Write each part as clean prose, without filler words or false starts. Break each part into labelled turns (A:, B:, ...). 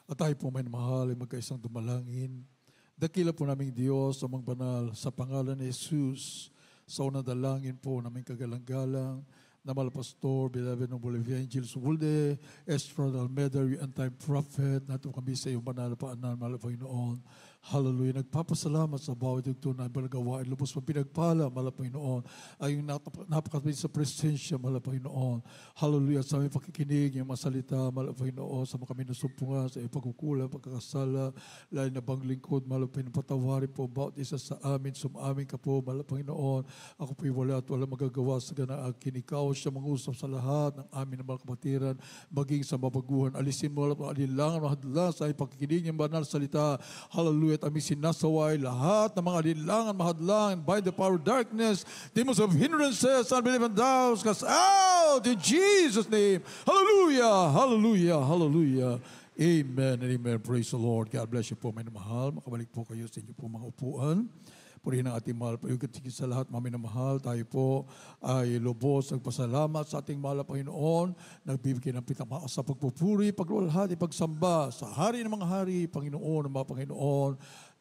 A: At tayo po may mahal ay magkaisang dumalangin. Dakila po naming Diyos amang banal sa pangalan ni Jesus. Sa unang dalangin po naming kagalang-galang na Pastor, beloved ng Bolivia, Angels Wulde, Estrada Almeida, and time prophet, nato kami sa iyong banal paanan, mahal Panginoon. Hallelujah. Nagpapasalamat sa bawat yugto na balagawain. Lubos pa pinagpala, mahal Panginoon. Ay yung napakapit sa presensya, mahal Panginoon. Hallelujah. Sa aming pakikinig, yung masalita, mahal Panginoon, sa mga kami nasumpungan, sa iyong pagkukulang, pagkakasala, lahat na bang lingkod, mahal Panginoon, patawarin po, bawat isa sa amin, sumamin ka po, mahal Panginoon. Ako po'y wala at wala magagawa sa ganang akin. Ikaw siya mangusap sa lahat ng amin na mga kapatiran, maging sa mabaguhan. Alisin mo lang ang alilangan, mahadlan sa aming pakikinig, yung banal salita. Hallelujah. At aming sinasaway lahat ng mga alilangan, mahadlang, by the power of darkness, demons of hindrances, unbelieving doubts, cast out in Jesus' name. Hallelujah! Hallelujah! Hallelujah! Amen and amen. Praise the Lord. God bless you po, may namahal. Makabalik po kayo sa inyo po mga upuan. Purihin ang ating mahal. Pagkatigil sa lahat, mami na mahal, tayo po ay lubos nagpasalamat sa ating mahal na Panginoon. Nagbibigay ng pitamaas sa pagpupuri, pagluwalhati, pagsamba sa hari ng mga hari, Panginoon ng mga Panginoon,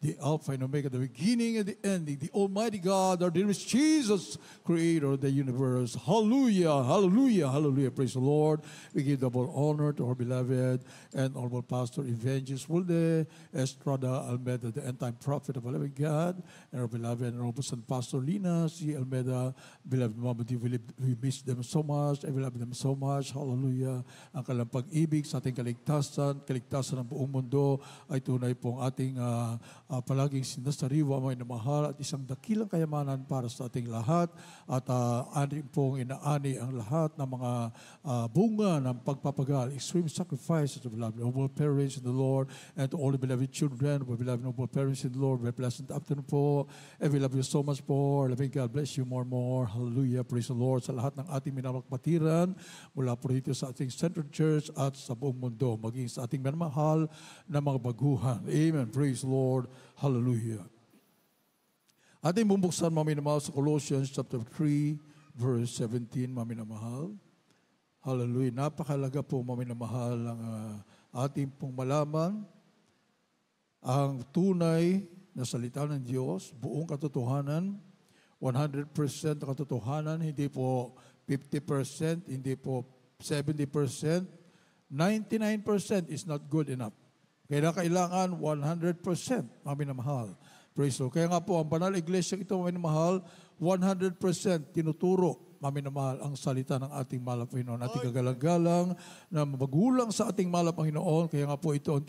A: the Alpha and Omega, the beginning and the ending, the Almighty God, our dear Jesus, Creator of the universe. Hallelujah, hallelujah, hallelujah. Praise the Lord. We give double honor to our beloved and honorable Pastor Evangelist Wulde, Estrada Almeida, the end-time prophet of the living God, and our beloved and honorable Son Pastor Lina C. Almeida. Beloved Mama, we miss them so much. I love them so much. Hallelujah. Ang kanilang pag-ibig sa ating kaligtasan ng buong mundo ay tunay pong ating palaging sinasariwa, may namahal at isang dakilang kayamanan para sa ating lahat at ani pong inaani ang lahat ng mga bunga ng pagpapagal, extreme sacrifices of beloved noble parents in the Lord and to all the beloved children, we beloved noble parents in the Lord, very pleasant afternoon po, and we love you so much po, loving God bless you more and more, hallelujah, praise the Lord sa lahat ng ating minamagpatiran mula po rito sa ating Central Church at sa buong mundo, maging sa ating minamahal na mga baguhan, amen, praise the Lord. Hallelujah. Ating bubuksan, mami na mahal, sa Colossians chapter 3, verse 17, mami na mahal. Hallelujah. Napakalaga po, mami na mahal, ang ating pong malaman ang tunay na salita ng Diyos, buong katotohanan, 100% katotohanan, hindi po 50%, hindi po 70%, 99% is not good enough. Kaya kailangan 100%, mami na mahal. Praise the Lord. Kaya nga po, ang banal iglesia ito, mami na mahal, 100% tinuturo, mami na mahal, ang salita ng ating mahal na Panginoon. Ating kagalang-galang na magulang sa ating mahal na Panginoon. Kaya nga po ito ang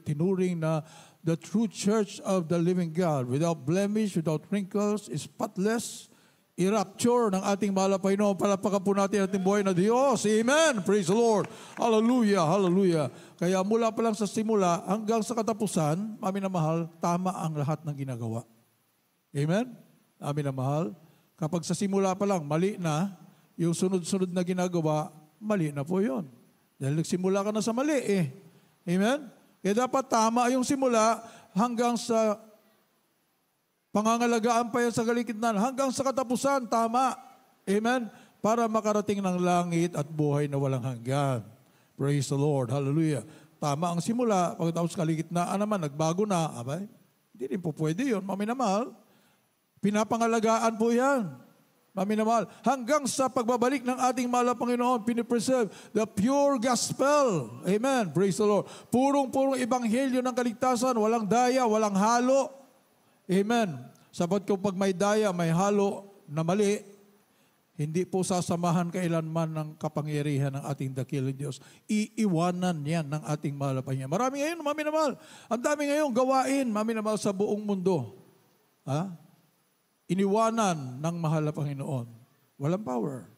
A: tinuring na the true church of the living God, without blemish, without wrinkles, spotless, i-rapture ng ating mahal na Panginoon. Palapakan po natin ating buhay na Diyos. Amen. Praise the Lord. Hallelujah. Hallelujah. Kaya mula pa lang sa simula hanggang sa katapusan, mami na mahal, tama ang lahat ng ginagawa. Amen. Mami na mahal. Kapag sa simula pa lang, mali na, yung sunod-sunod na ginagawa, mali na po yun. Dahil nagsimula ka na sa mali eh. Amen. Kaya dapat tama yung simula hanggang sa pangangalagaan pa yan sa kaligitnaan hanggang sa katapusan, tama. Amen? Para makarating ng langit at buhay na walang hanggan. Praise the Lord. Hallelujah. Tama ang simula, pagkatapos kaligitnaan naman, nagbago na. Abay, hindi rin po pwede yun. Mami na mahal, pinapangalagaan po yan. Mami na mahal. Hanggang sa pagbabalik ng ating mahal na Panginoon, pinipreserve the pure gospel. Amen. Praise the Lord. Purong-purong ebanghelyo ng kaligtasan, walang daya, walang halo. Amen. Sabat ko pag may daya, may halo na mali, hindi po sasamahan kailanman ng kapangyarihan ng ating dakilang Diyos. Iiwanan yan ng ating mahal na Panginoon. Marami ngayon, mami na mahal. Ang dami ngayon gawain, mami na mahal, sa buong mundo. Ha? Iniwanan ng mahal na Panginoon. Walang power.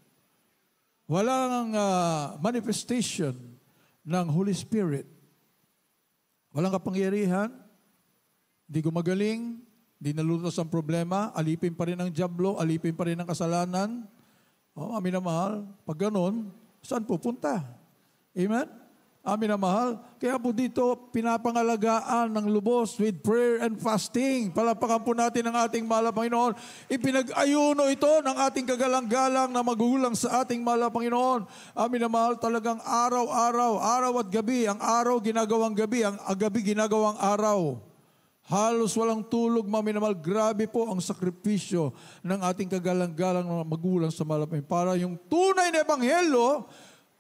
A: Walang manifestation ng Holy Spirit. Walang kapangyarihan. Hindi gumagaling. Hindi nalutas ang problema, alipin pa rin ang dyablo, alipin pa rin ang kasalanan. Mami na mahal, pag ganun, saan pupunta? Amen? Amin na mahal. Kaya po dito, pinapangalagaan ng lubos with prayer and fasting. Palapakan po natin ang ating mahal na Panginoon. Ipinag-ayuno ito ng ating kagalang-galang na magugulang sa ating mahal na Panginoon. Amin na mahal, talagang araw-araw, araw at gabi. Ang araw ginagawang gabi, ang gabi ginagawang araw. Halos walang tulog, mami na mahal. Grabe po ang sakripisyo ng ating kagalang-galang na magulang sa mahal na Panginoon. Para yung tunay na ebanghelyo,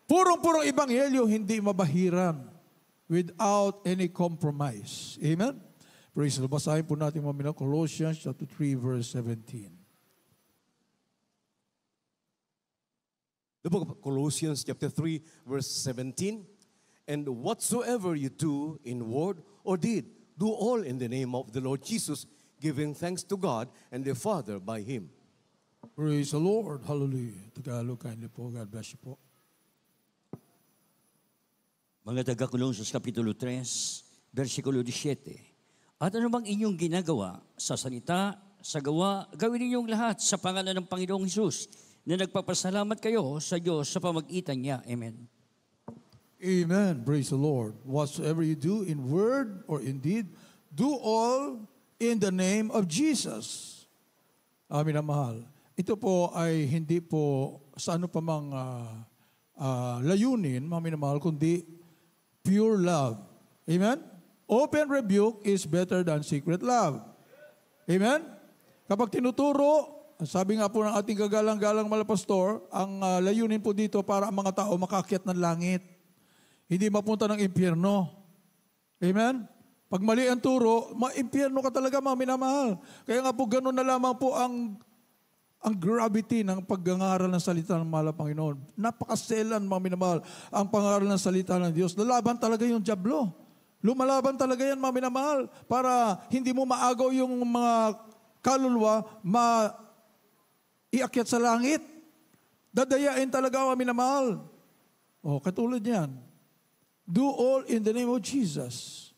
A: purong-purong ebanghelyo, hindi mabahiran without any compromise. Amen? Praise the Lord. Basahin po natin mga Colossians chapter 3, verse 17.
B: The book of Colossians chapter 3, verse 17. And whatsoever you do in word or deed, do all in the name of the Lord Jesus, giving thanks to God and the Father by Him.
A: Praise the Lord. Hallelujah. Tagalog, kindly po. God bless you po.
C: Mga taga-Colossus Kapitulo 3, versikulo 17. At anumang inyong ginagawa sa salita, sa gawa, gawin ninyong lahat sa pangalan ng Panginoong Hesus na nagpapasalamat kayo sa Diyos sa pamagitan niya. Amen.
A: Amen. Praise the Lord. Whatsoever you do in word or in deed, do all in the name of Jesus. Amin na mahal. Ito po ay hindi po sa ano pa mang layunin, amin na mahal, kundi pure love. Amen? Open rebuke is better than secret love. Amen? Kapag tinuturo, sabi nga po ng ating kagalang-galang malapastor, ang layunin po dito para ang mga tao makakyat ng langit. Hindi mapunta ng impyerno. Amen? Pag mali ang turo, ma-impyerno ka talaga, mga minamahal. Kaya nga po, ganun na lamang po ang gravity ng paggangaral ng salita ng mahal na Panginoon. Napakaselan, mga minamahal, ang pangaral ng salita ng Diyos. Lalaban talaga yung dyablo. Lumalaban talaga yan, mga minamahal, para hindi mo maagaw yung mga kaluluwa, iakyat sa langit. Dadayain talaga, mga minamahal. O, katulad yan. Do all in the name of Jesus.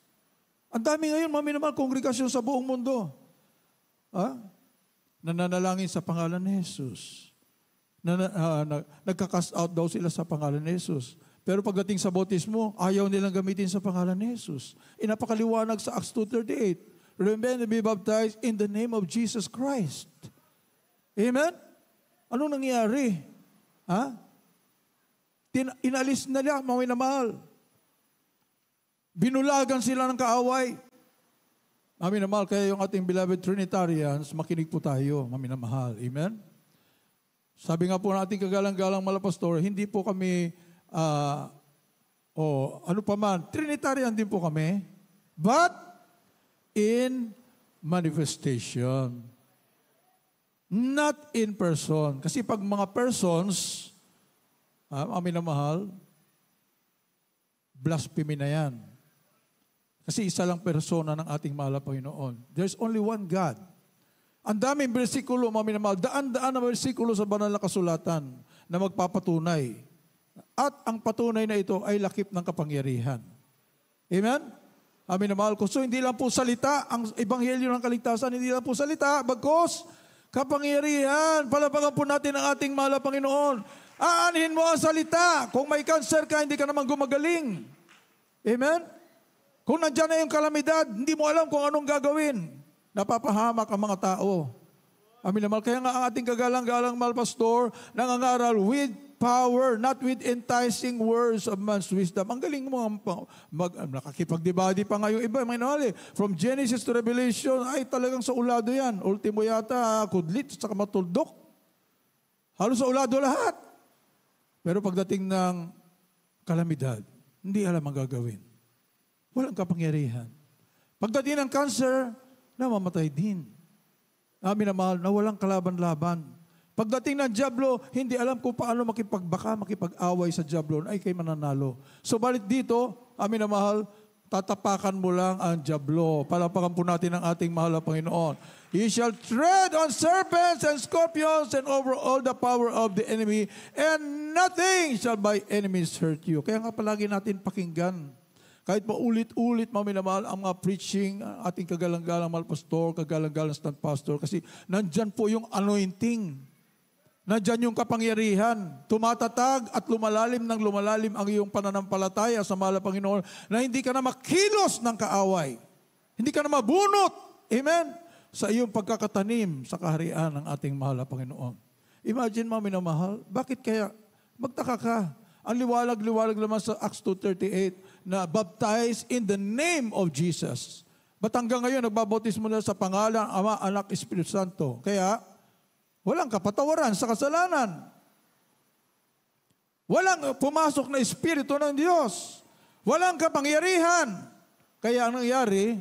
A: Ang dami ngayon, mga minamahal, kongregasyon sa buong mundo. Nananalangin sa pangalan ni Jesus. Nagka-cast out daw sila sa pangalan ni Jesus. Pero pagdating sa bautismo, ayaw nilang gamitin sa pangalan ni Jesus. Inapakaliwanag sa Acts 2:38. Remember to be baptized in the name of Jesus Christ. Amen? Anong nangyari? Inalis na nila, mga minamahal. Binulagan sila ng kaaway. Amin na mahal, kaya yung ating beloved Trinitarians, makinig po tayo, amin na mahal. Amen? Sabi nga po ng ating kagalang-galang malapastor, hindi po kami, ano pa man, Trinitarian din po kami, but in manifestation. Not in person. Kasi pag mga persons, amin na mahal, blasphemy na yan. Kasi isa lang persona ng ating mahal na Panginoon. There's only one God. Ang daming bersikulo, mga minamahal, daan-daan na bersikulo sa banal na kasulatan na magpapatunay. At ang patunay na ito ay lakip ng kapangyarihan. Amen? Amin na mahal ko. So hindi lang po salita, ang ebanghelyo ng kaligtasan, hindi lang po salita, bagkos, kapangyarihan. Palapakan po natin ang ating mahal na Panginoon. Aanhin mo ang salita. Kung may cancer ka, hindi ka naman gumagaling. Amen? Kung nandyan na yung kalamidad, hindi mo alam kung anong gagawin. Napapahamak ang mga tao. Amin naman. Kaya nga ang ating kagalang-galang malpastor nangangaral with power, not with enticing words of man's wisdom. Ang galing mo, nakakipagdebate pa nga yung iba. From Genesis to Revelation, ay talagang sa ulado yan. Ultimo yata, kudlit, saka matuldok. Halos sa ulado lahat. Pero pagdating ng kalamidad, hindi alam ang gagawin. Walang kapangyarihan. Pagdating ng cancer, namamatay din. Amin na mahal, na walang kalaban-laban. Pagdating ng dyablo, hindi alam kung paano makipag-away sa dyablo, ay kay mananalo. So balit dito, amin na mahal, tatapakan mo lang ang dyablo. Palapakan po natin ang ating mahal na Panginoon. He shall tread on serpents and scorpions and over all the power of the enemy, and nothing shall by enemies hurt you. Kaya nga palagi natin pakinggan. Kahit paulit-ulit, maminamahal, ang mga preaching, ating kagalang-galang malpastor, kagalang-galang stand pastor, kasi nandyan po yung anointing. Nandyan yung kapangyarihan. Tumatatag at lumalalim ng lumalalim ang iyong pananampalataya sa mahal na Panginoon na hindi ka na makilos ng kaaway. Hindi ka na mabunot. Amen? Sa iyong pagkakatanim sa kaharian ng ating mahal na Panginoon. Imagine mo, minamahal, bakit kaya magtaka ka? Ang liwalag-liwalag naman sa Acts 2:38 na baptized in the name of Jesus. Ba't hanggang ngayon nagbabautismo na sa pangalan, Ama, Anak, Espiritu Santo? Kaya, walang kapatawaran sa kasalanan. Walang pumasok na Espiritu ng Diyos. Walang kapangyarihan. Kaya ang nangyari,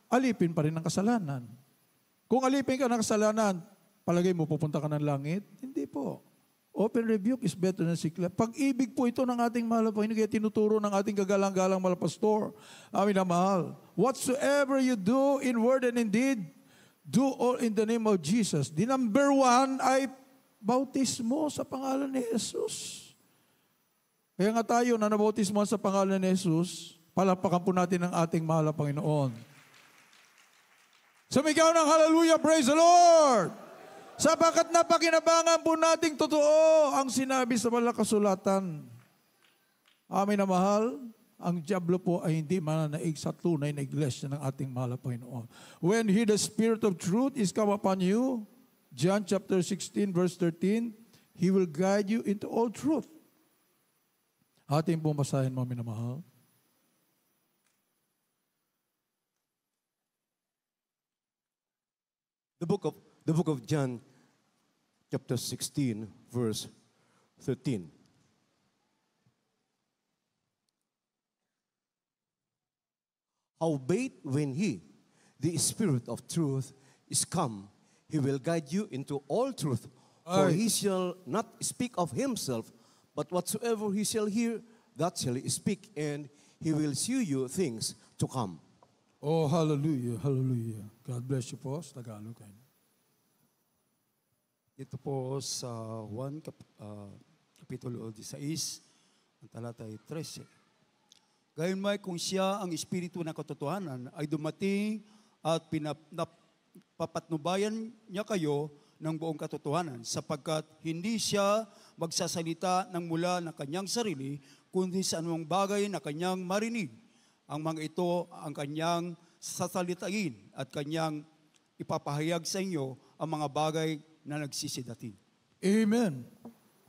A: alipin pa rin ang kasalanan. Kung alipin ka ng kasalanan, palagay mo pupunta ka ng langit? Hindi po. Open rebuke is better than sickle. Pag-ibig po ito ng ating mahal na Panginoon, kaya tinuturo ng ating kagalang-galang mahal pastor. Amin na mahal. Whatsoever you do in word and in deed, do all in the name of Jesus. The number one ay bautismo sa pangalan ni Jesus. Kaya nga tayo na nabautismo sa pangalan ni Jesus, palapakan po natin ang ating mahal na Panginoon. Sumigaw ng hallelujah, praise the Lord! Sapagkat napakinabangan po nating totoo ang sinabi sa banal na kasulatan. Amin na mahal. Ang diablo po ay hindi mananaig sa tunay na iglesia ng ating mahal na Panginoon. When He, the Spirit of truth, is come upon you, John chapter 16, verse 13, He will guide you into all truth. Ating pong basahin mo, minamahal.
B: The book of John, chapter 16, verse 13. Howbeit, when He, the Spirit of truth, is come, He will guide you into all truth. For He shall not speak of Himself, but whatsoever He shall hear, that shall He speak, and He will shew you things to come.
A: Oh, hallelujah, hallelujah. God bless you po sa Tagalog.
D: Dito po sa Juan, Kapitulo 16, ang talata ay 13. Gayon may kung siya ang Espiritu ng katotohanan ay dumating at papatnubayan niya kayo ng buong katotohanan sapagkat hindi siya magsasalita ng mula ng kanyang sarili kundi sa anumang bagay na kanyang marinig. Ang mga ito ang kanyang sasalitain at kanyang ipapahayag sa inyo ang mga bagay na nagsisidating.
A: Amen.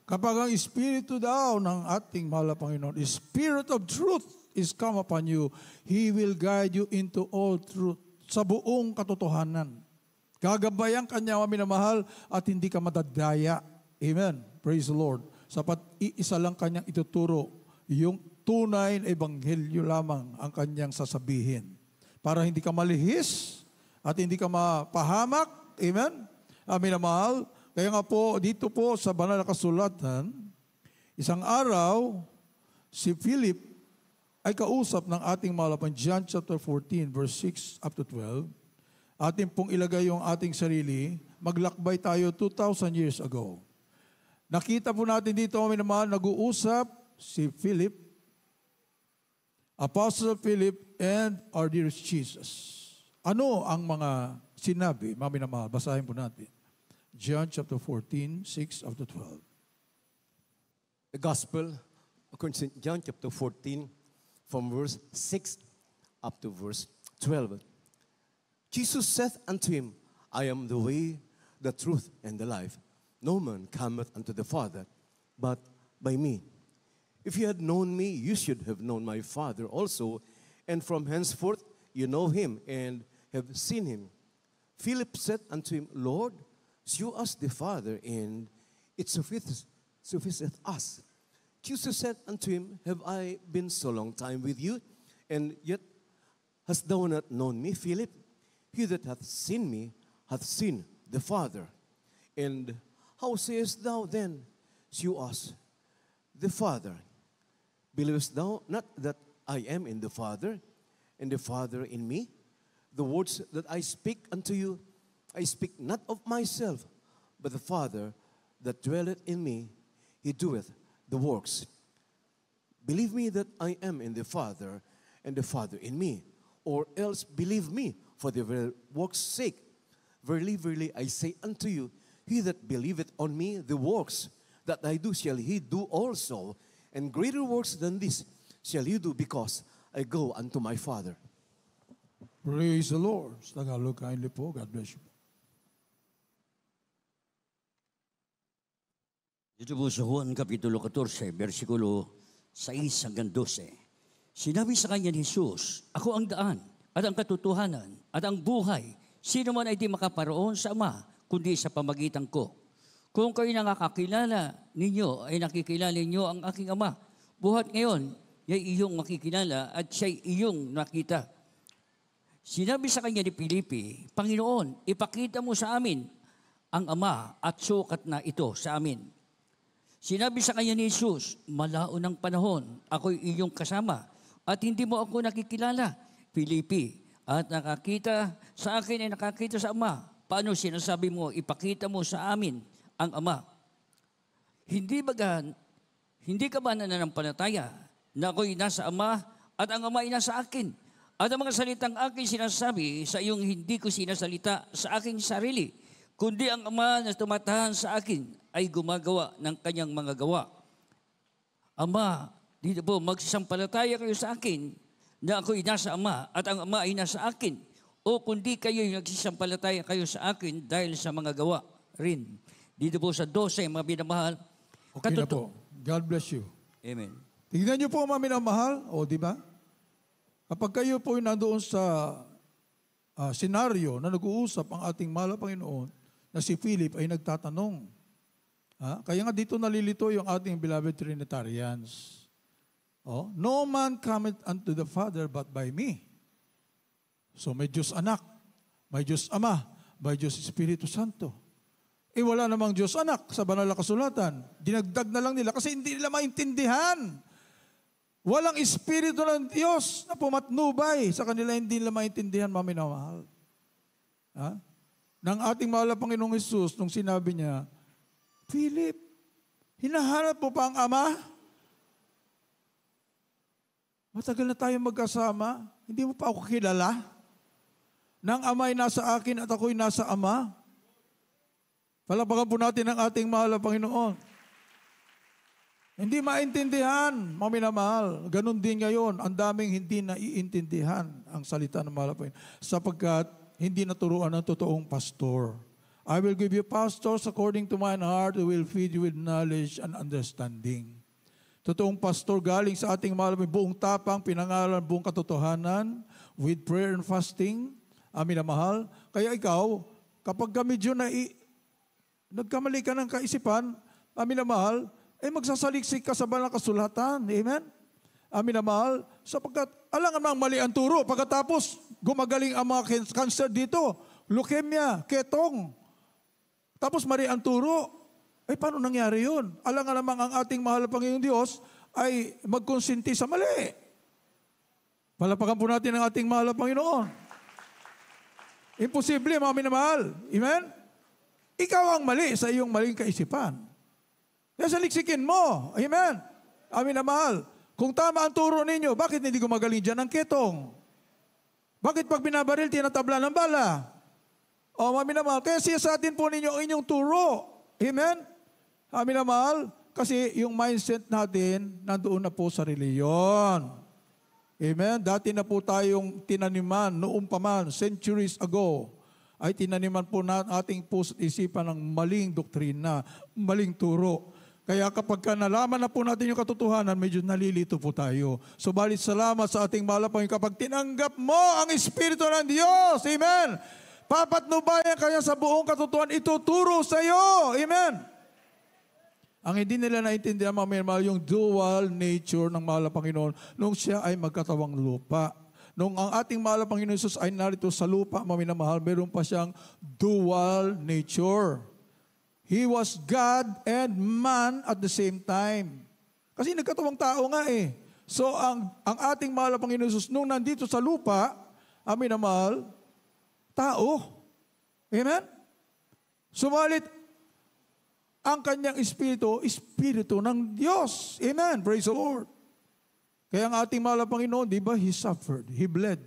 A: Kapag ang Espiritu daw ng ating mahal na Panginoon, Spirit of truth is come upon you, He will guide you into all truth, sa buong katotohanan. Gagabayan kanya, minamahal, at hindi ka madadaya. Amen. Praise the Lord. Sapat iisa lang kanyang ituturo, yung tunay na ebanghelyo lamang ang kanyang sasabihin. Para hindi ka malihis at hindi ka mapahamak. Amen. Amin na mahal. Kaya nga po, dito po sa banal na kasulatan, isang araw, si Philip ay kausap ng ating mahal na John chapter 14, verse 6 up to 12. Atin pong ilagay yung ating sarili, maglakbay tayo 2,000 years ago. Nakita po natin dito, amin na mahal, nag-uusap si Philip, Apostle Philip, and our dearest Jesus. Ano ang mga sinabi? Mami na mahal, basahin po natin. John chapter 14, 6 up to 12.
B: The Gospel, according to John chapter 14, from verse 6 up to verse 12. Jesus saith unto him, I am the way, the truth, and the life. No man cometh unto the Father, but by me. If you had known me, you should have known my Father also, and from henceforth you know him, and have seen him. Philip said unto him, Lord, shew us the Father, and it sufficeth us. Jesus said unto him, Have I been so long time with you, and yet hast thou not known me, Philip? He that hath seen me hath seen the Father. And how sayest thou then, shew us the Father? Believest thou not that I am in the Father, and the Father in me? The words that I speak unto you, I speak not of myself, but the Father that dwelleth in me, He doeth the works. Believe me that I am in the Father, and the Father in me, or else believe me for the very work's sake. Verily, verily, I say unto you, He that believeth on me, the works that I do shall he do also, and greater works than this shall he do, because I go unto my Father.
A: Praise the Lord. Sa Tagalog, kindly po. God bless you.
C: Dito po sa Juan Kapitulo 14, versikulo 6 hanggang 12. Sinabi sa kanya ni Jesus, ako ang daan, at ang katotohanan, at ang buhay. Sino man ay di makaparoon sa Ama, kundi sa pamagitan ko. Kung kayo nakakakilala ninyo, ay nakikilala ninyo ang aking Ama. Buhat ngayon, ay iyong makikilala at siya'y iyong nakita. Sinabi sa kanya ni Filipe, Panginoon, ipakita mo sa amin ang Ama at sukat na ito sa amin. Sinabi sa kanya ni Jesus, malaon ang panahon, ako'y iyong kasama at hindi mo ako nakikilala, Filipe, at nakakita sa akin ay nakakita sa Ama. Paano sinasabi mo, ipakita mo sa amin ang Ama? Hindi ka ba nananampalataya na ako'y nasa Ama at ang Ama ay nasa akin? At ang mga salitang aking sinasabi sa iyong hindi ko sinasalita sa aking sarili, kundi ang Ama na tumatahan sa akin ay gumagawa ng kanyang mga gawa. Ama, dito po, magsasampalataya kayo sa akin na ako'y nasa Ama at ang Ama ay nasa akin. O kundi kayo'y nagsasampalataya kayo sa akin dahil sa mga gawa rin. Dito po sa 12, mga minamahal.
A: Okay na po. God bless you.
C: Amen.
A: Tignan niyo po, mga minamahal. O, di ba? Kapag kayo po nandoon sa senaryo na nag-uusap ang ating mahal na Panginoon, na si Philip ay nagtatanong. Kaya nga dito nalilito yung ating beloved Trinitarians. No man cometh unto the Father but by me. So may Diyos Anak, may Diyos Ama, may Diyos Espiritu Santo. Wala namang Diyos Anak sa banal na kasulatan. Dinagdag na lang nila kasi hindi nila maintindihan. Walang Espiritu ng Diyos na pumatnubay sa kanila, hindi nila maintindihan, mga minamahal. Nang ating mahal na Panginoong Hesus, nung sinabi niya, Philip, hinahanap mo pa ang Ama? Matagal na tayo magkasama, hindi mo pa ako kilala? Nang Ama ay nasa akin at ako'y nasa Ama? Palapakan po natin ang ating mahal na Panginoon. Hindi maintindihan, mga minamahal. Ganon din ngayon, ang daming hindi naiintindihan ang salita ng mahal na Panginoon. Sapagkat hindi naturuan ng totoong pastor. I will give you pastors according to mine heart who will feed you with knowledge and understanding. Totoong pastor galing sa ating mahal na buong tapang, pinangalan buong katotohanan, with prayer and fasting, amin na mahal. Kaya ikaw, kapag medyo nagkamali ka ng kaisipan, amin na mahal, magsasaliksik ka sa banal na kasulatan. Amen? Amin na mahal. Sapagkat alangan mang mali ang turo. Pagkatapos, gumagaling ang mga cancer dito. Leukemia, ketong. Tapos mali ang turo. Paano nangyari yun? Alangan namang ang ating mahal na Panginoong Diyos ay magkonsinti sa mali. Palapakan po natin ang ating mahal na Panginoon. Imposible, mga minamahal. Amen? Ikaw ang mali sa iyong maling kaisipan. Kaya saliksikin mo. Amen? Amin na mahal. Kung tama ang turo ninyo, bakit hindi gumagaling dyan ang ketong? Bakit pag binabaril, tinatabla ng bala? Amin na mahal. Kaya siya sa atin po ninyo ang inyong turo. Amen? Amin na mahal. Kasi yung mindset natin, nandoon na po sa reliyon. Amen? Dati na po tayong tinaniman, noong pa man, centuries ago, ay tinaniman po na ating puso't isipan ng maling doktrina, maling turo. Kaya kapag nalaman na po natin yung katotohanan, medyo nalilito po tayo. Subalit salamat sa ating mahal na Panginoon kapag tinanggap mo ang Espiritu ng Diyos. Amen. Papatnubayan kaya sa buong katotohanan, ituturo sa iyo. Amen. Ang hindi nila naintindihan, mga mahal, yung dual nature ng mahal na Panginoon nung siya ay magkatawang lupa. Nung ang ating mahal na Panginoon Jesus ay narito sa lupa, mga minamahal, meron pa siyang dual nature. He was God and man at the same time. Kasi nagkatawang tao nga eh. So ang ating mahal na Panginoon Jesus, nung nandito sa lupa, amin na mahal, tao. Amen? Sumalit, ang kanyang espiritu, espiritu ng Diyos. Amen? Praise the Lord. Kaya ang ating mahal na Panginoon, di ba, He suffered, He bled.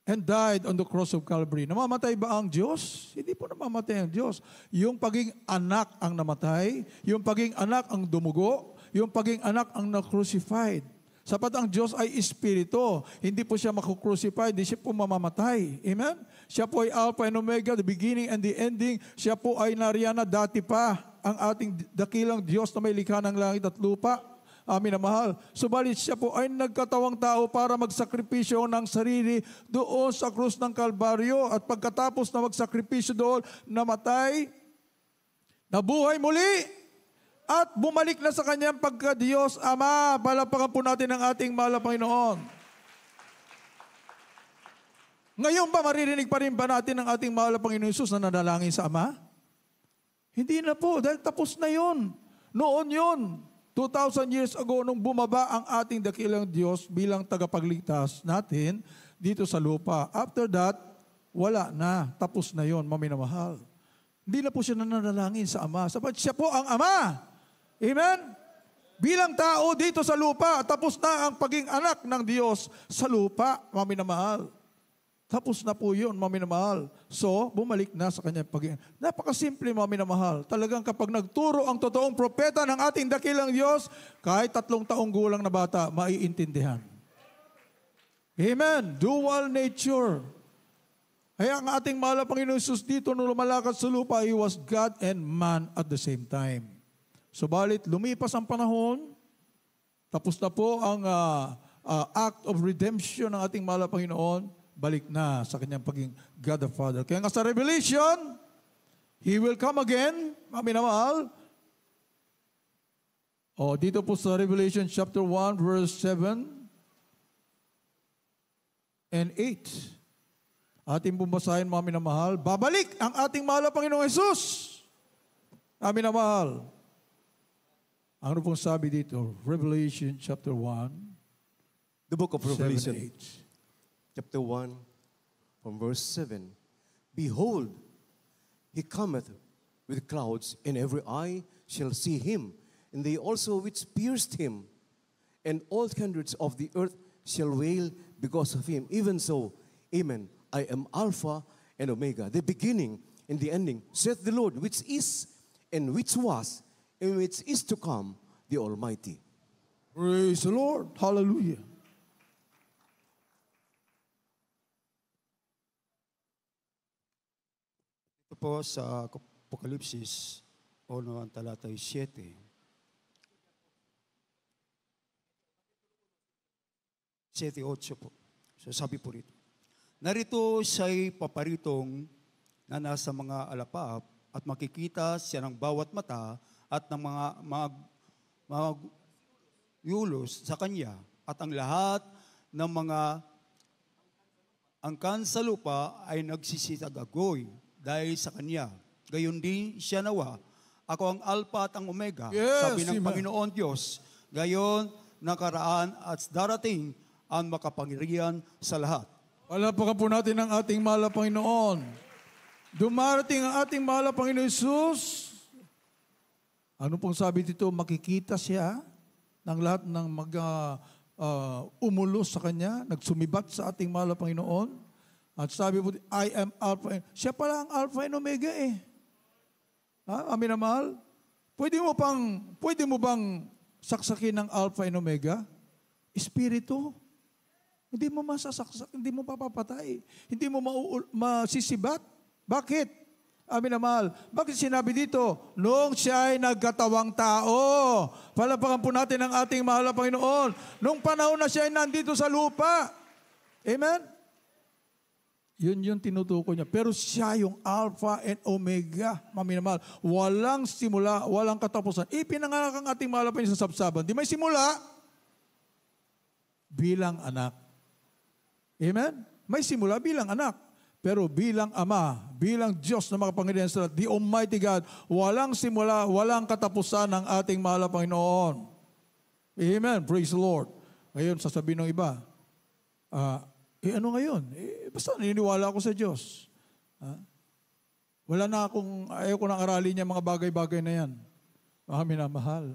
A: and died on the cross of Calvary. Namamatay ba ang Diyos? Hindi po namamatay ang Diyos. Yung paging anak ang namatay, yung paging anak ang dumugo, yung paging anak ang na-crucified. Sapat ang Diyos ay Espiritu. Hindi po siya makukrucify, hindi siya po mamamatay. Amen? Siya po ay Alpha and Omega, the beginning and the ending. Siya po ay nariyan na dati pa ang ating dakilang Diyos na may likha ng langit at lupa. Amin na mahal. Subalit siya po ay nagkatawang tao para magsakripisyo ng sarili doon sa krus ng Kalbaryo. At pagkatapos na magsakripisyo doon, namatay, nabuhay muli, at bumalik na sa kanyang pagka-Diyos Ama. Palapakan po natin ang ating mahal na Panginoon. Ngayon ba maririnig pa rin ba natin ang ating mahal na Panginoon Jesus na nanalangin sa Ama? Hindi na po, dahil tapos na yon. Noon yon. 2,000 years ago, nung bumaba ang ating dakilang Diyos bilang tagapagligtas natin dito sa lupa. After that, wala na. Tapos na yon, maminamahal. Hindi na po siya nananalangin sa Ama. Sapat siya po ang Ama. Amen? Bilang tao dito sa lupa, tapos na ang paging anak ng Diyos sa lupa, maminamahal. Tapos na po yun, maminamahal. So, bumalik na sa kanyang paging. Napakasimple, maminamahal. Talagang kapag nagturo ang totoong propeta ng ating dakilang Diyos, kahit 3 taong gulang na bata, maiintindihan. Amen. Dual nature. Kaya ang ating mahal na Panginoon Jesus dito nung lumalakad sa lupa, He was God and man at the same time. Subalit, lumipas ang panahon, tapos na po ang act of redemption ng ating mahal na Panginoon, balik na sa kanyang paging God the Father. Kaya nga sa Revelation, He will come again, maminamahal. Dito po sa Revelation chapter 1, verse 7 and 8. Ating bumasahin, maminamahal. Babalik ang ating mahal na Panginoong Jesus. Maminamahal. Ano pong sabi dito? Revelation chapter 1,
B: The book of
A: 7
B: Revelation,
A: and 8.
B: chapter 1, from verse 7. Behold, He cometh with clouds, and every eye shall see Him, and they also which pierced Him, and all kindreds of the earth shall wail because of Him. Even so, Amen. I am Alpha and Omega, the beginning and the ending, saith the Lord, which is, and which was, and which is to come, the Almighty.
A: Praise the Lord. Hallelujah.
D: Ito po sa Apokalipsis 1, talatay 7. 7:8 po. So sabi po rito, narito siya'y paparitong na nasa mga alapap at makikita siya ng bawat mata at ng mga yulos sa kanya at ang lahat ng mga angkan sa lupa ay nagsisitagagoy dahil sa kanya. Gayon din siya nawa, ako ang Alpha at ang Omega,
A: Yes,
D: sabi ng
A: amen.
D: Panginoon Diyos. Gayon, nakaraan at darating ang makapangyarihan sa lahat.
A: Palapakan po natin ang ating mahal na Panginoon. Dumarating ang ating mahal na Panginoon Jesus. Ano pong sabi dito? Makikita siya ng lahat ng umulos sa Kanya, nagsumibat sa ating mahal na Panginoon. At sabi po, I am Alpha. Siya pala ang Alpha and Omega eh. Amin na mahal? Pwede mo bang saksakin ng Alpha and Omega? Espiritu. Hindi mo masasaksak, hindi mo papapatay. Hindi mo masisibat. Bakit? Amin na mahal. Bakit sinabi dito? Noong siya ay nagkatawang tao. Palapakan po natin ang ating mahal na Panginoon. Noong panahon na siya ay nandito sa lupa. Amen? Yun yung tinutukoy niya. Pero siya yung Alpha and Omega. Amin na mahal. Walang simula, walang katapusan. Ipinanganak ang ating mahal na Panginoon sa sabsaban. Di may simula bilang anak. Amen? May simula bilang anak. Pero bilang Ama, bilang Diyos na makapangyarihan sa lahat, the Almighty God, walang simula, walang katapusan ng ating mahal na Panginoon. Amen. Praise the Lord. Ngayon, sasabihin ng iba, ano ngayon? Basta naniniwala ako sa Diyos. Wala na ayaw ko nang aralin niya mga bagay-bagay na yan. Amin na mahal.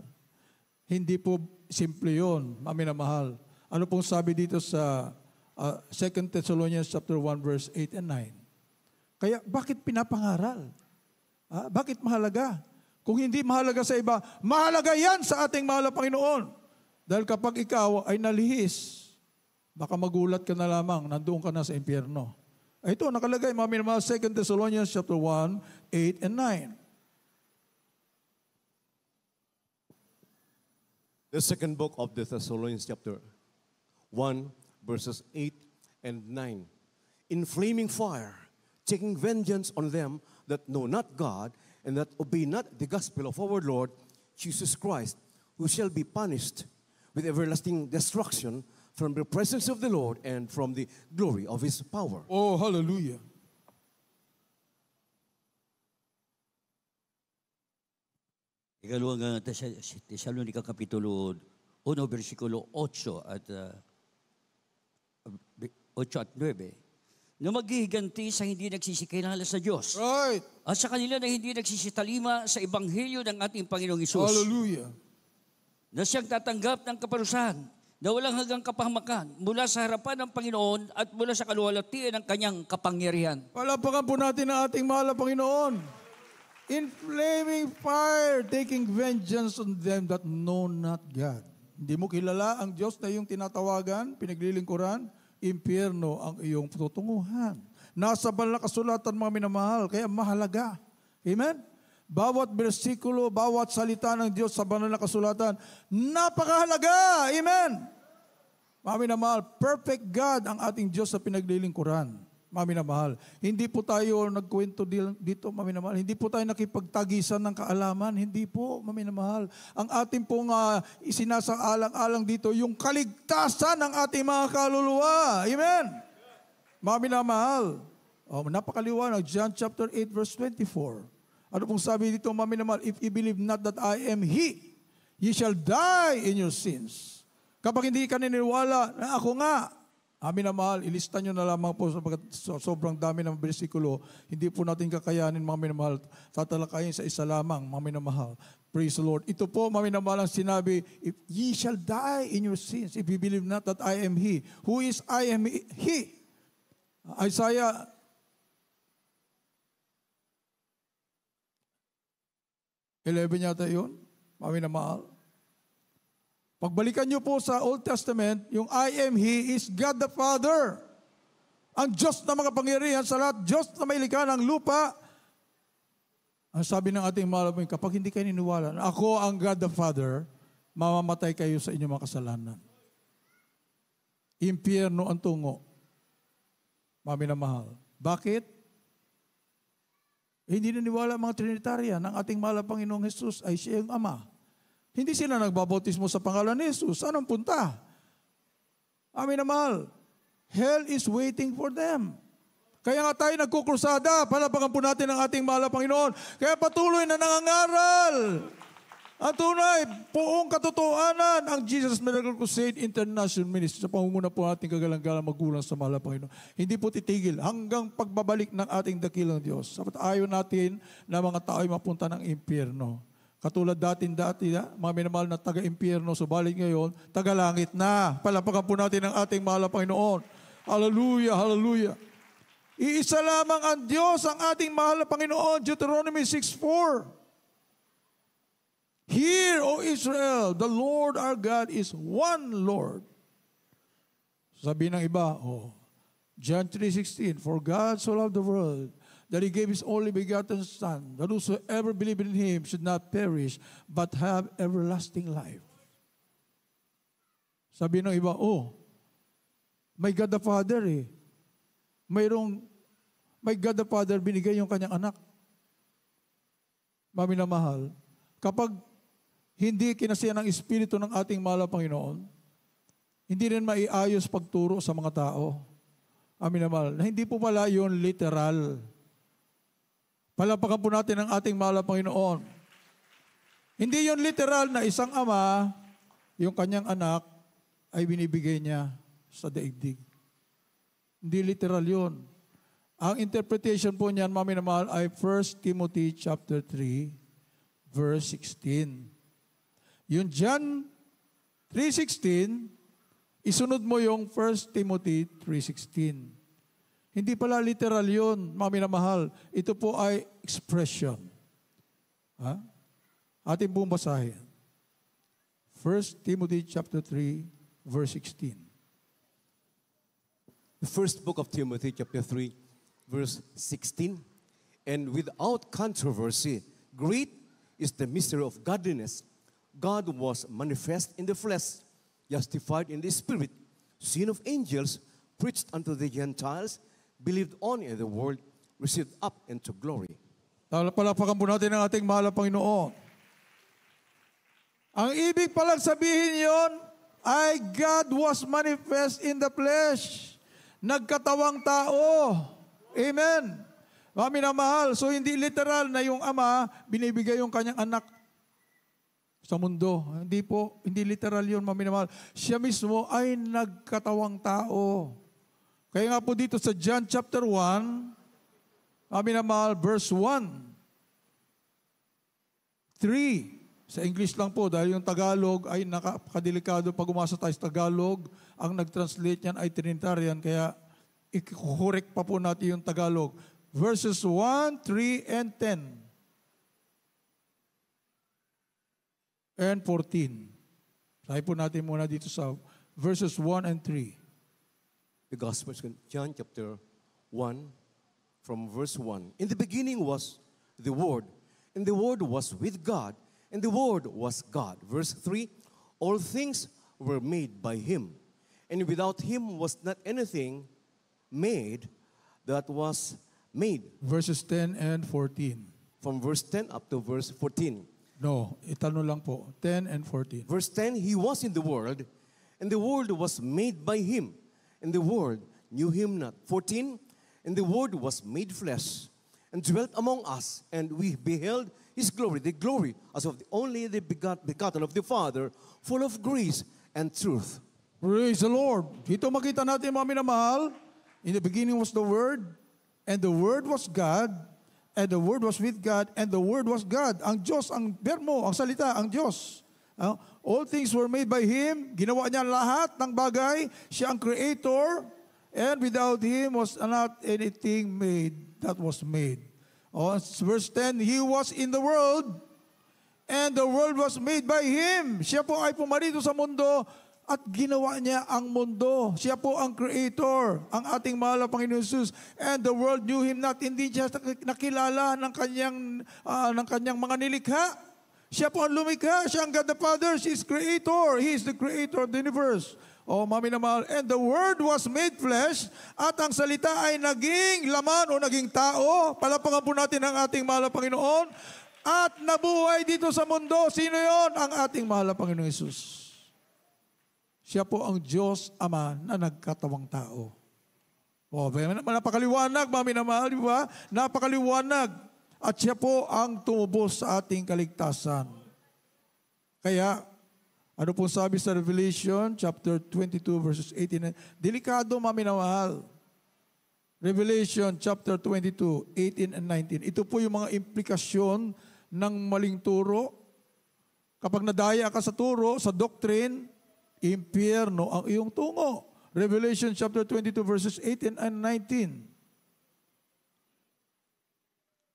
A: Hindi po simple yun. Amin na mahal. Ano pong sabi dito sa 2 Thessalonians chapter 1 verse 8 and 9. Kaya bakit pinapangaral? Bakit mahalaga? Kung hindi mahalaga sa iba, mahalaga yan sa ating mahal na Panginoon. Dahil kapag ikaw ay nalihis, baka magulat ka na lamang, nandoon ka na sa impyerno. Ito, nakalagay, mga minamahal, 2 Thessalonians chapter 1, 8 and 9.
B: The second book of the Thessalonians chapter 1, verses 8 and 9. In flaming fire, taking vengeance on them that know not God, and that obey not the gospel of our Lord Jesus Christ, who shall be punished with everlasting destruction from the presence of the Lord and from the glory of His power.
A: Oh, hallelujah.
C: Ikalawang Tesalonica Kapitulo 1, versikulo 8 at 8 at 9, na maghihiganti sa hindi nagsisikilala sa Diyos
A: Right.
C: at sa kanila na hindi nagsisitalima sa Ebanghelyo ng ating Panginoong Isus,
A: Hallelujah.
C: na siyang tatanggap ng kaparusahan na walang hanggang kapahamakan mula sa harapan ng Panginoon at mula sa kaluwalhatian ng kanyang kapangyarihan.
A: Palapakan po natin ang ating mahal na Panginoon. In flaming fire, taking vengeance on them that know not God. Hindi mo kilala ang Diyos na iyong tinatawagan, pinaglilingkuran, impyerno ang iyong tutunguhan. Nasa banal na kasulatan, mga minamahal, kaya mahalaga. Amen? Bawat bersikulo, bawat salita ng Diyos sa banal na kasulatan, napakahalaga. Amen? Mga minamahal, perfect God ang ating Diyos sa pinaglilingkuran. Mga minamahal, hindi po tayo nagkwento dito, mga minamahal. Hindi po tayo nakipagtagisan ng kaalaman. Hindi po, mga minamahal. Ang ating pong isinasaalang-alang dito, yung kaligtasan ng ating mga kaluluwa. Amen? Mga minamahal, napakaliwanag, John chapter 8 verse 24. Ano pong sabi dito, mga minamahal? If you believe not that I am He, ye shall die in your sins. Kapag hindi ka naniniwala na ako nga, amin na mahal, ilista nyo na lamang po sapagkat sobrang dami ng bersikulo. Hindi po natin kakayanin, mga minamahal. Tatalakayin sa isa lamang, mga minamahal. Praise the Lord. Ito po, mga minamahal, ang sinabi, if ye shall die in your sins, if you believe not that I am He. Who is I am He? Isaiah yata yun, mga minamahal. Pagbalikan niyo po sa Old Testament, yung I am He is God the Father. Ang Diyos na mga pangyarihan sa lahat, Diyos na may likha ng lupa. Ang sabi ng ating mahal, kapag hindi kayo niniwala na ako ang God the Father, mamamatay kayo sa inyong mga kasalanan. Impyerno ang tungo. Mami na mahal. Bakit? Hindi naniwala mga Trinitarian ng ating mahal na Panginoong Jesus ay siya yung Ama. Hindi sila nagbabautismo sa pangalan ni Jesus. Anong punta? Amin na mahal. Hell is waiting for them. Kaya nga tayo nagkukrusada, palapakan po natin ang ating mahal na Panginoon. Kaya patuloy na nangangaral. Ang tunay, buong katotohanan, ang Jesus Miracle Crusade International Ministry sa pangunguna po natin kagalang-galang magulang sa mahal na Panginoon. Hindi po titigil hanggang pagbabalik ng ating dakilang Diyos. Sapat ayaw natin na mga tao ay mapunta ng impyerno. Katulad dati, mga minamahal na taga-impyerno, subalit ngayon, taga-langit na. Palapakan po natin ang ating mahal na Panginoon. Hallelujah, hallelujah. Iisa lamang ang Diyos, ang ating mahal na Panginoon, Deuteronomy 6:4. Hear, O Israel, the Lord our God is one Lord. Sabi ng iba, John 3:16, for God so loved the world, that He gave His only begotten Son, that whosoever believe in Him should not perish, but have everlasting life. Sabi ng iba, may God the Father eh. May God the Father, binigay yung kanyang anak. Mami na mahal, kapag hindi kinasiya ng Espiritu ng ating mahal na Panginoon, hindi rin maiayos pagturo sa mga tao. Amin na mahal, na hindi po pala yun literal. Palapakan po natin ang ating mahal na Panginoon. Hindi yun literal na isang ama, yung kanyang anak, ay binibigay niya sa daigdig. Hindi literal yun. Ang interpretation po niyan, mami na mahal, ay 1 Timothy chapter 3, verse 16. Yung John 3:16, Isunod mo yung 1 Timothy 3:16. Hindi pala literal yun, mga minamahal. Ito po ay expression. Ha? Ating pong basahin. 1 Timothy chapter 3, verse 16.
B: The first book of Timothy, chapter 3, verse 16. And without controversy, great is the mystery of godliness. God was manifest in the flesh, justified in the spirit, seen of angels, preached unto the Gentiles, believed on in the world, received up into glory.
A: Palapakan po natin ang ating mahal na Panginoon. Ang ibig palang sabihin yon ay God was manifest in the flesh. Nagkatawang tao. Amen. Mga minamahal, so hindi literal na yung Ama binibigay yung kanyang anak sa mundo. Hindi po, hindi literal yun, mga minamahal. Siya mismo ay nagkatawang tao. Kaya nga po dito sa John chapter 1, mga minamahal, verse 1, 3, sa English lang po, dahil yung Tagalog ay nakakadelikado pag umasa tayo sa Tagalog, ang nag-translate niyan ay Trinitarian, kaya i-correct pa po natin yung Tagalog. Verses 1, 3, and 10. And 14. Sabi po natin muna dito sa verses 1 and 3.
B: The Gospel, John chapter 1, from verse 1. In the beginning was the Word, and the Word was with God, and the Word was God. Verse 3, all things were made by Him, and without Him was not anything made that was made.
A: Verses 10 and 14.
B: From verse 10 up to verse 14.
A: No, itanong lang po. 10 and 14.
B: Verse 10, He was in the world, and the world was made by Him, and the world knew Him not. 14, and the Word was made flesh, and dwelt among us, and we beheld His glory, the glory as of the only begotten of the Father, full of grace and truth.
A: Praise the Lord. Dito makita natin, mga minamahal, in the beginning was the Word, and the Word was God, and the Word was with God, and the Word was God. Ang Diyos, ang verbo, ang salita, ang Diyos. All things were made by Him. Ginawa niya lahat ng bagay. Siya ang Creator. And without Him was not anything made that was made. Verse 10, He was in the world, and the world was made by Him. Siya po ay pumarito sa mundo, at ginawa niya ang mundo. Siya po ang Creator, ang ating mahal na Panginoon Jesus. And the world knew Him not. Hindi siya nakilala ng kanyang mga nilikha. Siya po ang lumikha. Siya ang God the Father. She is Creator. He is the Creator of the universe. Mami na mahal. And the Word was made flesh, at ang salita ay naging laman o naging tao. Palapakan po natin ang ating mahal na Panginoon. At nabuhay dito sa mundo. Sino yon? Ang ating mahal na Panginoon Jesus. Siya po ang Diyos Ama na nagkatawang tao. Napakaliwanag, mami na mahal, di ba? Napakaliwanag. At siya po ang tumubos sa ating kaligtasan. Kaya, ano pong sabi sa Revelation, chapter 22, verses 18, delikado, mami na mahal. Revelation, chapter 22, 18 and 19. Ito po yung mga implikasyon ng maling turo. Kapag nadaya ka sa turo, sa doctrine, impyerno ang iyong tungo. Revelation chapter 22 verses 18 and 19.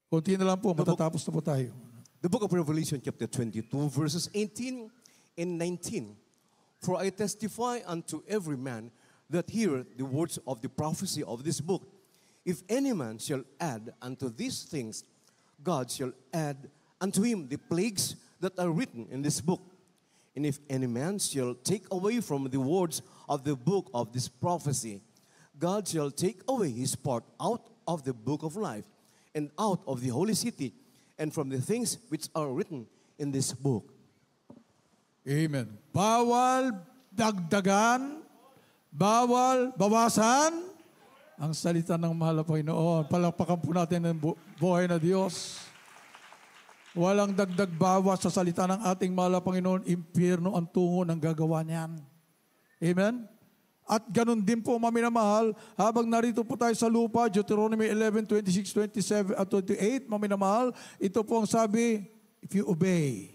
A: Kunti na lang po, matatapos na po tayo.
B: The book of Revelation chapter 22 verses 18 and 19. For I testify unto every man that heareth the words of the prophecy of this book. If any man shall add unto these things, God shall add unto him the plagues that are written in this book. And if any man shall take away from the words of the book of this prophecy, God shall take away his part out of the book of life, and out of the holy city, and from the things which are written in this book.
A: Amen. Bawal dagdagan, bawal bawasan ang salita ng mahal na Panginoon. Palakpakan po natin ang buhay na Diyos. Walang dagdag bawas sa salita ng ating mahal na Panginoon. Impyerno ang tungo ng gagawa niyan. Amen? At ganun din po, mami na mahal, habang narito po tayo sa lupa, Deuteronomy 11, 26, 27 at 28, mami na mahal, ito po ang sabi, if you obey,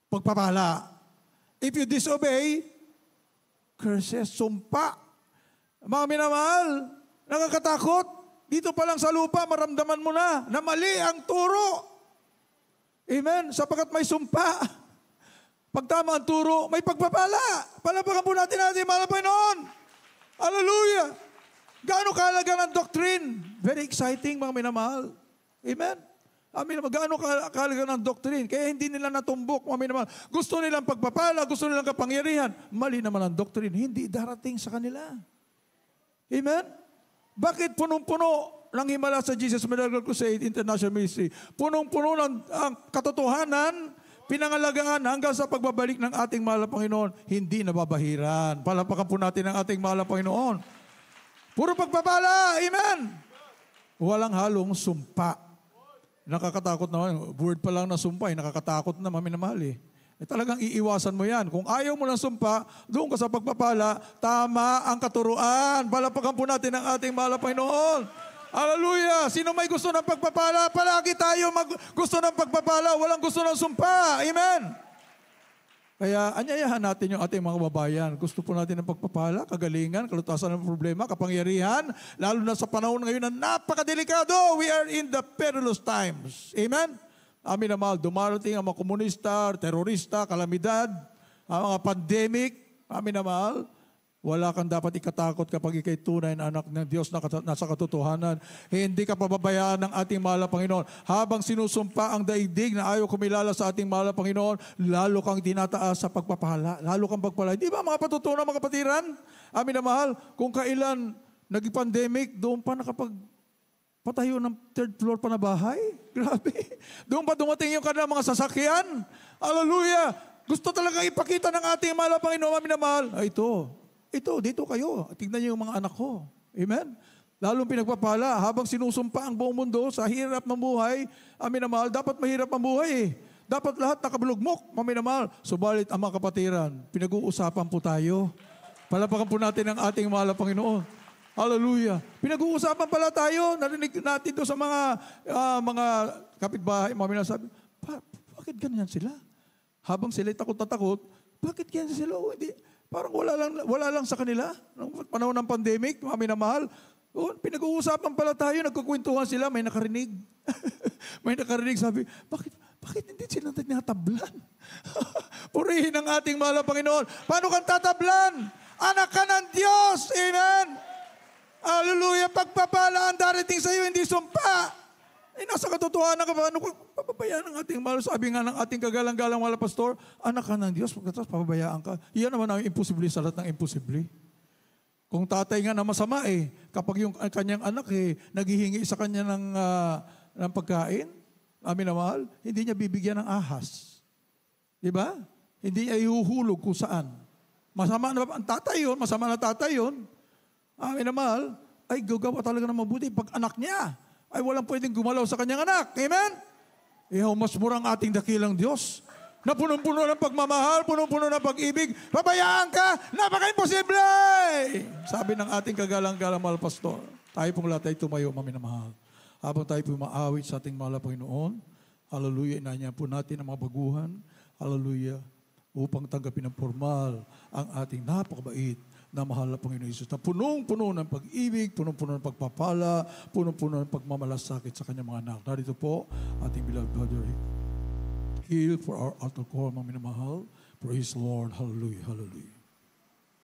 A: pagpapala. If you disobey, curses, sumpa. Mga minamahal, nakakatakot. Dito pa lang sa lupa, maramdaman mo na mali ang turo. Amen? Sapagkat may sumpa. Pag tama ang turo, may pagpapala. Palapakan po natin mahal na Panginoon. Hallelujah! Gaano kahalaga ng doctrine? Very exciting, mga minamahal. Amen? Amin naman, gaano kahalaga ng doctrine? Kaya hindi nila natumbok, mga minamahal. Gusto nilang pagpapala, gusto nilang kapangyarihan. Mali naman ang doctrine, hindi darating sa kanila. Amen? Bakit punong-puno ng himala sa Jesus Miracle Crusade International Ministry? Punong-puno ng ang katotohanan, pinangalagaan hanggang sa pagbabalik ng ating mahal na Panginoon, hindi nababahiran. Palapakan po natin ang ating mahal na Panginoon. Puro pagpapala, amen. Walang halong sumpa. Nakakatakot naman. Word pa lang na sumpa, nakakatakot na, maminamahal eh. Talagang iiwasan mo yan. Kung ayaw mo ng sumpa, doon ka sa pagpapala, tama ang katuruan. Palapakan po natin ang ating mahal na Panginoon. Hallelujah! Sino may gusto ng pagpapala? Palagi tayo gusto ng pagpapala. Walang gusto ng sumpa. Amen! Kaya anyayahan natin yung ating mga babayan. Gusto po natin ng pagpapala, kagalingan, kalutasan ng problema, kapangyarihan, lalo na sa panahon ngayon na napakadelikado. We are in the perilous times. Amen? Amin na mahal, dumarating ang mga komunista, terorista, kalamidad, ang mga pandemic. Amin na mahal. Wala kang dapat ikatakot kapag ikay tunay na anak ng Diyos na nasa katotohanan. Hindi ka pababayaan ng ating mahal na Panginoon. Habang sinusumpa ang daigdig na ayaw kumilala sa ating mahal na Panginoon, lalo kang tinataas sa pagpapala. Lalo kang pagpala. Di ba mga patutunan, mga kapatiran? Amin na mahal, kung kailan naging pandemic, doon pa patayo ng third floor pa na bahay. Grabe. Doon pa dumating yung kanilang mga sasakyan. Hallelujah. Gusto talaga ipakita ng ating mahal na Panginoon, amin na mahal. Ito, dito kayo. Tignan niyo yung mga anak ko. Amen? Lalong pinagpapala, habang sinusumpa ang buong mundo sa hirap ng buhay, amin na mahal, dapat mahirap ang buhay eh. Dapat lahat nakabulugmok, amin na mahal. Subalit ang mga kapatiran, pinag-uusapan po tayo. Palapakan po natin ang ating mahal na Panginoon. Hallelujah. Pinag-uusapan pala tayo, narinig natin doon sa mga kapitbahay, mga sabi, bakit ganyan sila? Habang sila'y takot na takot, bakit ganyan sila? Hindi. Parang wala lang sa kanila. Noong panahon ng pandemic, mga minamahal, pinag-uusapan pala tayo, nagkukwentuhan sila, may nakarinig. May nakarinig, sabi, bakit hindi sila tinatablan? Purihin ang ating mahal na Panginoon. Paano kang tatablan? Anak ka ng Diyos. Amen? Hallelujah. Pagpapala ang darating sa iyo, hindi sumpa. Nasa katotohanan ka ba? Ano kung papabayaan ng ating mahal? Sabi nga ng ating kagalang-galang mahal pastor, anak ka ng Diyos, pagkatapos papabayaan ka. Iyan naman ang imposible sa lahat ng imposible. Kung tatay nga na masama kapag yung kanyang anak naghihingi sa kanya ng pagkain, amin na mahal, hindi niya bibigyan ng ahas. Di ba? Hindi niya ihuhulog kung saan. Masama na ang tatay yun, masama na tatay yun. Amin na mahal, ay gagawa talaga ng mabuti pag anak niya ay walang pwedeng gumalaw sa kanyang anak. Amen? Mas murang ating dakilang Diyos na punong-puno ng pagmamahal, punong-puno ng pag-ibig. Pabayaan ka, napaka-imposible! Sabi ng ating kagalang-galang mahal pastor, tayo pong lahat ay tumayo, maminamahal. Habang tayo po maawit sa ating mahal na Panginoon, hallelujah, inanyahan po natin ang mga baguhan, hallelujah, upang tanggapin ng formal ang ating napakabait na mahal na Panginoon Jesus, na punong-puno ng pag-ibig, punong-puno ng pagpapala, punong-puno ng pagmamalasakit sa kanyang mga anak. Narito po, ating beloved brother, Hill for our altar call, mga minamahal. Praise the Lord. Hallelujah. Hallelujah.